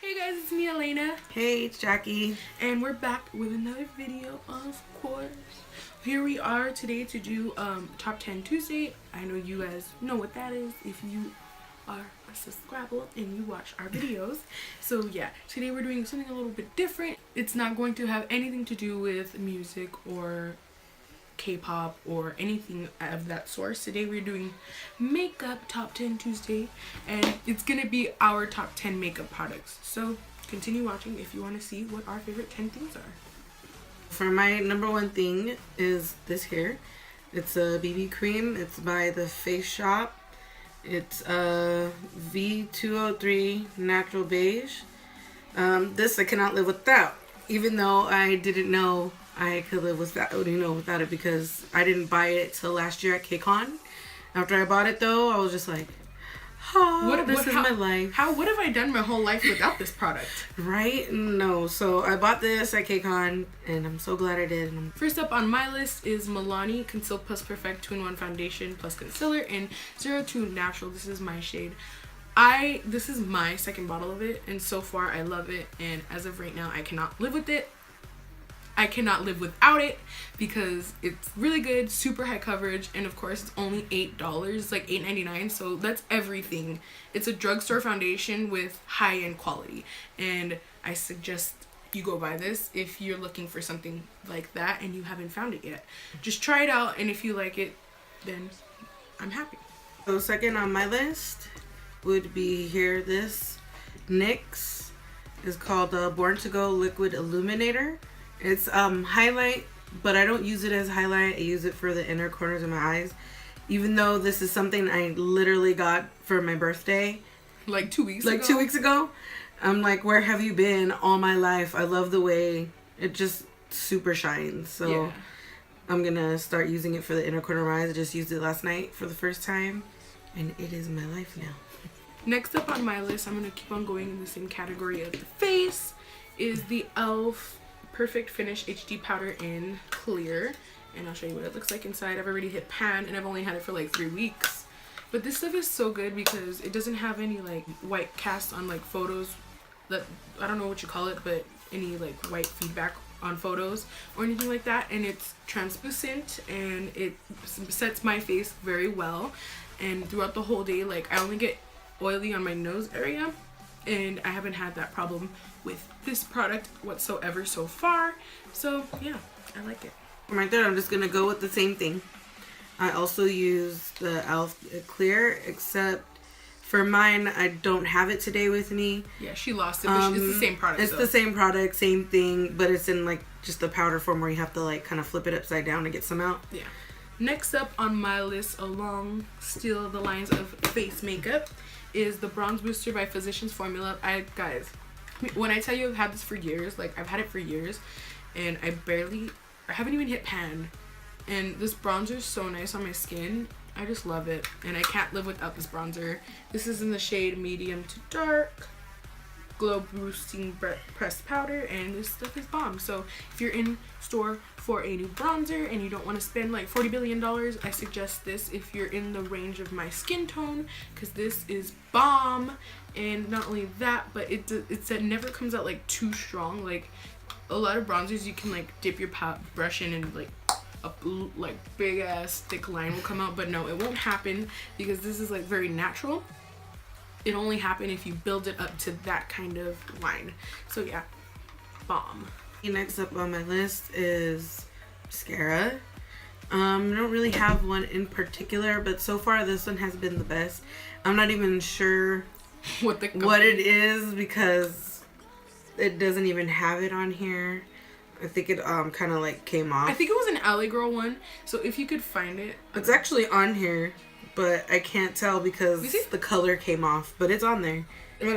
Hey guys, it's me, Elena. Hey, it's Jackie. And we're back with another video, of course. Here we are today to do Top 10 Tuesday. I know you guys know what that is if you are a subscriber and you watch our videos. So yeah, today we're doing something a little bit different. It's not going to have anything to do with music or K-pop or anything of that sort. Today we're doing makeup Top 10 Tuesday, and it's gonna be our top 10 makeup products. So continue watching if you want to see what our favorite 10 things are. For my number one thing is this here. It's a BB cream. It's by the Face Shop. It's a V203 Natural Beige. This I cannot live without, even though I didn't know I could live without it because I didn't buy it till last year at KCON. After I bought it though, I was just like, this is my life. What have I done my whole life without this product? Right? No. So I bought this at KCON and I'm so glad I did. First up on my list is Milani Conceal Plus Perfect 2-in-1 Foundation plus Concealer in 02 Natural. This is my shade. This is my second bottle of it, and so far I love it, and as of right now I cannot live with it. I cannot live without it because it's really good, super high coverage, and of course it's only $8, like $8.99, so that's everything. It's a drugstore foundation with high-end quality, and I suggest you go buy this if you're looking for something like that and you haven't found it yet. Just try it out, and if you like it, then I'm happy. So second on my list would be this NYX is called Born to Go Liquid Illuminator. It's highlight, but I don't use it as highlight. I use it for the inner corners of my eyes. Even though this is something I literally got for my birthday. Like 2 weeks ago? Like 2 weeks ago. I'm like, where have you been all my life? I love the way it just super shines. So yeah. I'm going to start using it for the inner corner of my eyes. I just used it last night for the first time. And it is my life now. Next up on my list, I'm going to keep on going in the same category of the face, is the e.l.f. Perfect Finish HD Powder in Clear, and I'll show you what it looks like inside. I've already hit pan and I've only had it for like 3 weeks, but this stuff is so good because it doesn't have any like white cast on like photos, that I don't know what you call it, but any like white feedback on photos or anything like that, and it's translucent and it sets my face very well, and throughout the whole day, like, I only get oily on my nose area, and I haven't had that problem with this product whatsoever so far. So yeah, I like it. Right there, I'm just gonna go with the same thing. I also use the e.l.f. Clear, except for mine I don't have it today with me. Yeah, she lost it, but it's the same product. It's the same product, same thing, but it's in like just the powder form where you have to like kind of flip it upside down to get some out. Yeah. Next up on my list, along still the lines of face makeup, is the Bronze Booster by Physicians Formula. Guys, when I tell you I've had this for years, like I've had it for years, and I haven't even hit pan, and this bronzer is so nice on my skin. I just love it, and I can't live without this bronzer. This is in the shade medium to dark, glow boosting pressed powder, and this stuff is bomb. So if you're in store for a new bronzer and you don't want to spend like $40 billion, I suggest this if you're in the range of my skin tone, because this is bomb. And not only that, but it never comes out like too strong. Like a lot of bronzers, you can like dip your brush in and like a big ass thick line will come out, but no, it won't happen because this is like very natural. It only happen if you build it up to that kind of line. So yeah, bomb. Next up on my list is mascara. I don't really have one in particular, but so far this one has been the best. I'm not even sure what it is because it doesn't even have it on here. I think it kind of like came off. I think it was an Alley Girl one, so if you could find it. It's actually on here, but I can't tell because the color came off, but it's on there.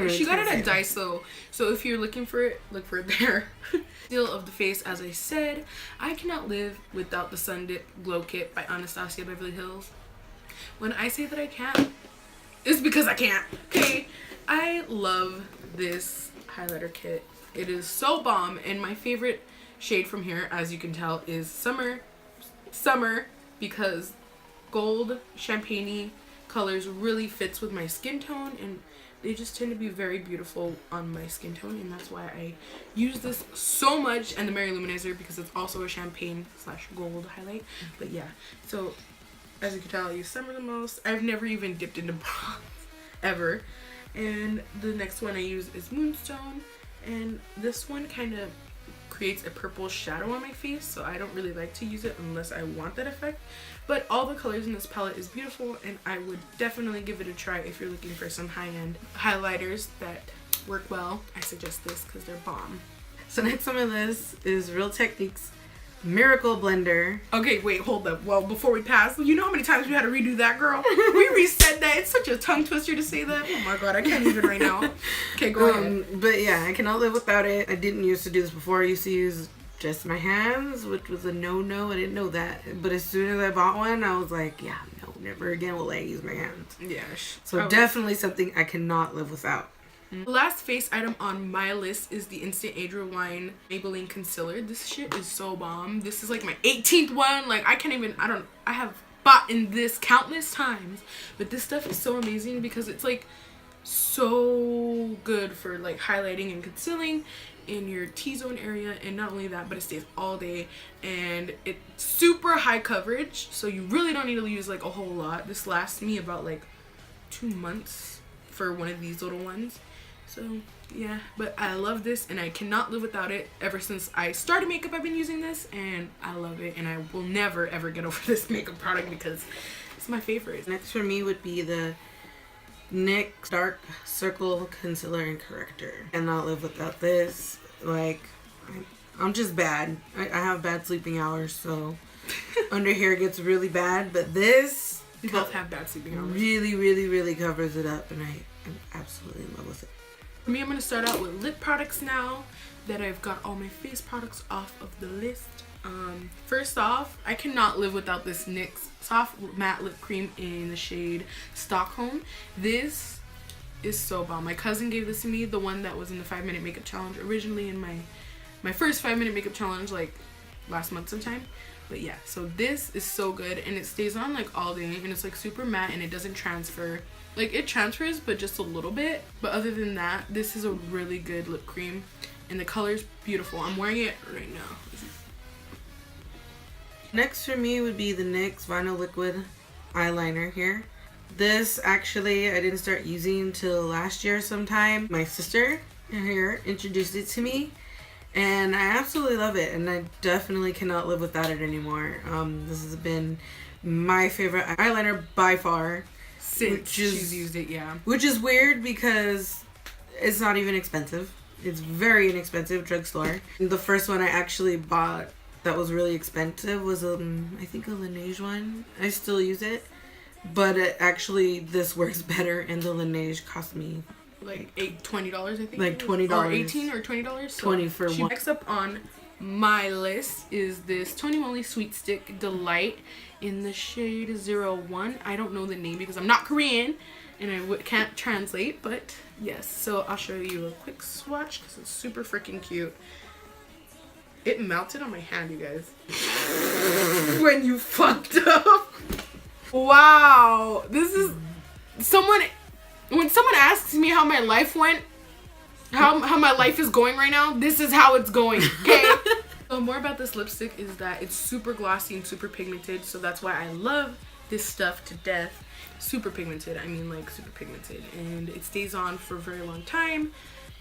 She got it at Daiso, so if you're looking for it, look for it there. Still of the face, as I said, I cannot live without the Sun Dip Glow Kit by Anastasia Beverly Hills. When I say that I can't, it's because I can't. Okay, I love this highlighter kit. It is so bomb, and my favorite shade from here, as you can tell, is Summer, because gold champagne colors really fits with my skin tone and they just tend to be very beautiful on my skin tone, and that's why I use this so much. And the Mary Luminizer, because it's also a champagne / gold highlight. But yeah, so as you can tell, I use Summer the most. I've never even dipped into bronze ever. And the next one I use is Moonstone, and this one kind of creates a purple shadow on my face, so I don't really like to use it unless I want that effect. But all the colors in this palette is beautiful, and I would definitely give it a try if you're looking for some high-end highlighters that work well. I suggest this because they're bomb. So next on my list is Real Techniques Miracle Blender. Okay, wait, hold up. Well, before we pass, you know how many times we had to redo that, girl? We reset that. It's such a tongue twister to say that. Oh my god, I can't even right now. Okay, go ahead. But yeah, I cannot live without it. I didn't used to do this before. I used to use just my hands, which was a no-no. I didn't know that. But as soon as I bought one, I was like, yeah, no, never again will I use my hands. Yeah. So definitely something I cannot live without. The last face item on my list is the Instant Age Rewind Maybelline Concealer. This shit is so bomb. This is like my 18th one. Like, I have bought in this countless times. But this stuff is so amazing because it's like so good for like highlighting and concealing in your T-zone area. And not only that, but it stays all day. And it's super high coverage. So you really don't need to use like a whole lot. This lasts me about like 2 months for one of these little ones. So yeah, but I love this and I cannot live without it. Ever since I started makeup, I've been using this and I love it, and I will never ever get over this makeup product because it's my favorite. Next for me would be the NYX Dark Circle Concealer and Corrector. Cannot live without this. Like, I'm just bad. I have bad sleeping hours, so under here gets really bad, but this We both have bad sleeping hours. really covers it up, and I'm absolutely in love with it. For me, I'm going to start out with lip products now that I've got all my face products off of the list. First off, I cannot live without this NYX Soft Matte Lip Cream in the shade Stockholm. This is so bomb. My cousin gave this to me, the one that was in the 5-minute makeup challenge originally in my first 5-minute makeup challenge like last month sometime. But yeah, so this is so good, and it stays on like all day, and it's like super matte, and it doesn't transfer. Like, it transfers, but just a little bit. But other than that, this is a really good lip cream. And the color's beautiful. I'm wearing it right now. Next for me would be the NYX Vinyl Liquid Eyeliner here. This, actually, I didn't start using until last year sometime. My sister here introduced it to me. And I absolutely love it. And I definitely cannot live without it anymore. This has been my favorite eyeliner by far. Since she's used it, yeah. Which is weird because it's not even expensive. It's very inexpensive, drugstore. The first one I actually bought that was really expensive was I think a Laneige one. I still use it, but this works better, and the Laneige cost me like $20, I think. Like $20. Or $18 or $20. So 20 for one. Next up on my list is this Tony Moly Sweet Stick Delight in the shade 01. I don't know the name because I'm not Korean and I can't translate, but yes. So I'll show you a quick swatch because it's super freaking cute. It melted on my hand, you guys. When you fucked up. Wow. This is when someone asks me how my life went, how my life is going right now, this is how it's going, okay? So more about this lipstick is that it's super glossy and super pigmented, so that's why I love this stuff to death. Super pigmented, I mean like super pigmented, and it stays on for a very long time,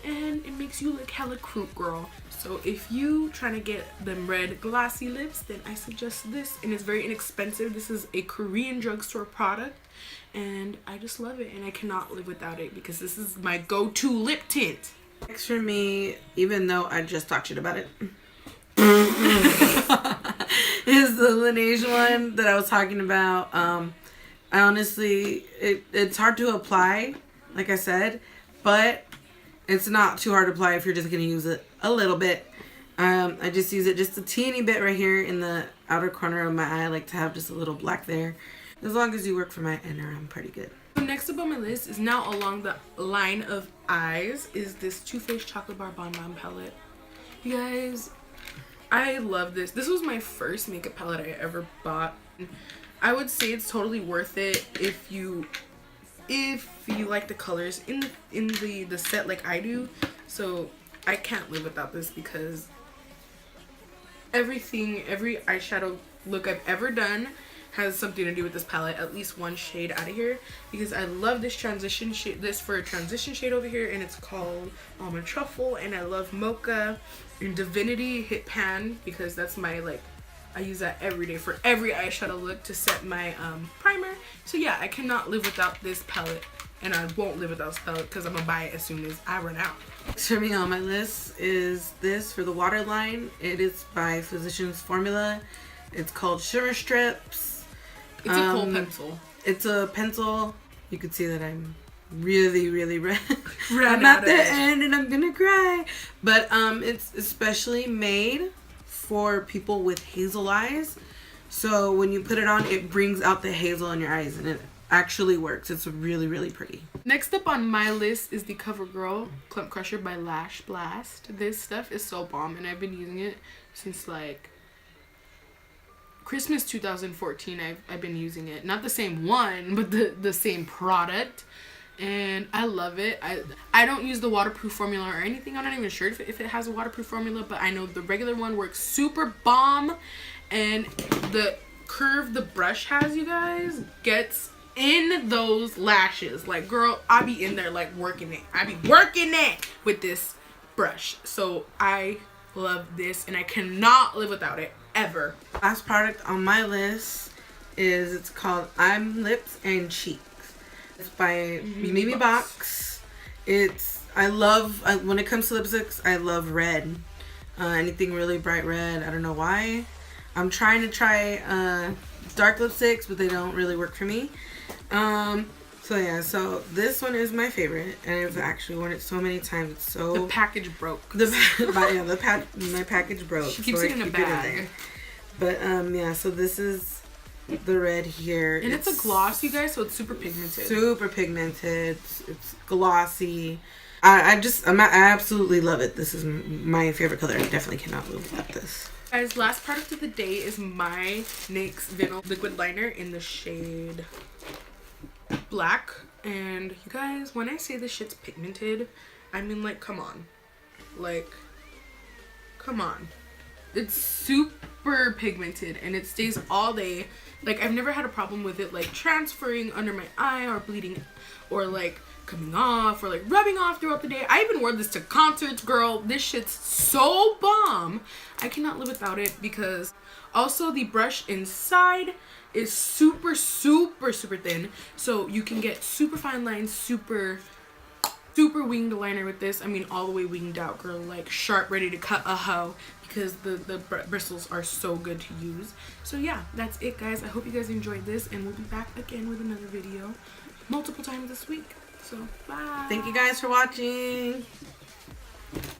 and it makes you look hella cute, girl. So if you trying to get them red glossy lips, then I suggest this, and it's very inexpensive. This is a Korean drugstore product, and I just love it, and I cannot live without it because this is my go-to lip tint. Next for me, even though I just talked shit about it, is the Laneige one that I was talking about. I honestly, it's hard to apply, like I said, but it's not too hard to apply if you're just going to use it a little bit. I just use it just a teeny bit right here in the outer corner of my eye. I like to have just a little black there. As long as you work for my inner, I'm pretty good. So next up on my list is now along the line of eyes is this Too Faced Chocolate Bar Bon Bon palette. You guys, I love this. This was my first makeup palette I ever bought. I would say it's totally worth it if you if you like the colors in the set like I do. So I can't live without this because every eyeshadow look I've ever done has something to do with this palette, at least one shade out of here, because I love this transition shade, this for a transition shade over here, and it's called Almond Truffle. And I love Mocha and Divinity Hit Pan because that's my, like, I use that every day for every eyeshadow look to set my primer. So yeah, I cannot live without this palette, and I won't live without this palette because I'm gonna buy it as soon as I run out. Next for me on my list is this for the waterline. It is by Physicians Formula. It's called Shimmer Strips. It's a coal pencil. It's a pencil. You can see that I'm really red. I'm at the end and I'm gonna cry. But it's especially made for people with hazel eyes. So when you put it on, it brings out the hazel in your eyes, and it actually works. It's really pretty. Next up on my list is the CoverGirl Clump Crusher by Lash Blast. This stuff is so bomb, and I've been using it since like Christmas 2014. I've been using it. Not the same one, but the same product. And I love it. I don't use the waterproof formula or anything. I'm not even sure if it has a waterproof formula, but I know the regular one works super bomb. And the curve the brush has, you guys, gets in those lashes. Like, girl, I be in there like working it. I be working it with this brush. So I love this, and I cannot live without it ever. Last product on my list is, it's called I'm Lips and Cheeks. It's by Mimi Box. I love when it comes to lipsticks, I love red. Anything really bright red. I don't know why. I'm trying to try dark lipsticks, but they don't really work for me. So yeah, so this one is my favorite, and I've actually worn it so many times. It's so the package broke. My package broke. She keeps it in a bag. But yeah, so this is the red here, and it's a gloss, you guys, so it's super pigmented. Super pigmented. It's glossy. I absolutely love it. This is my favorite color. I definitely cannot live without this. Guys, last product of the day is my NYX Vinyl liquid liner in the shade Black. And you guys, when I say this shit's pigmented, I mean, like, come on. Like, come on. It's super pigmented, and it stays all day. Like, I've never had a problem with it, like, transferring under my eye or bleeding or, like, coming off or, like, rubbing off throughout the day. I even wore this to concerts, girl. This shit's so bomb. I cannot live without it, because also the brush inside is super thin, so you can get super fine lines, super winged liner with this. I mean, all the way winged out, girl, like sharp, ready to cut a hoe, because the bristles are so good to use. So yeah, that's it, guys. I hope you guys enjoyed this, and we'll be back again with another video multiple times this week. So bye. Thank you guys for watching.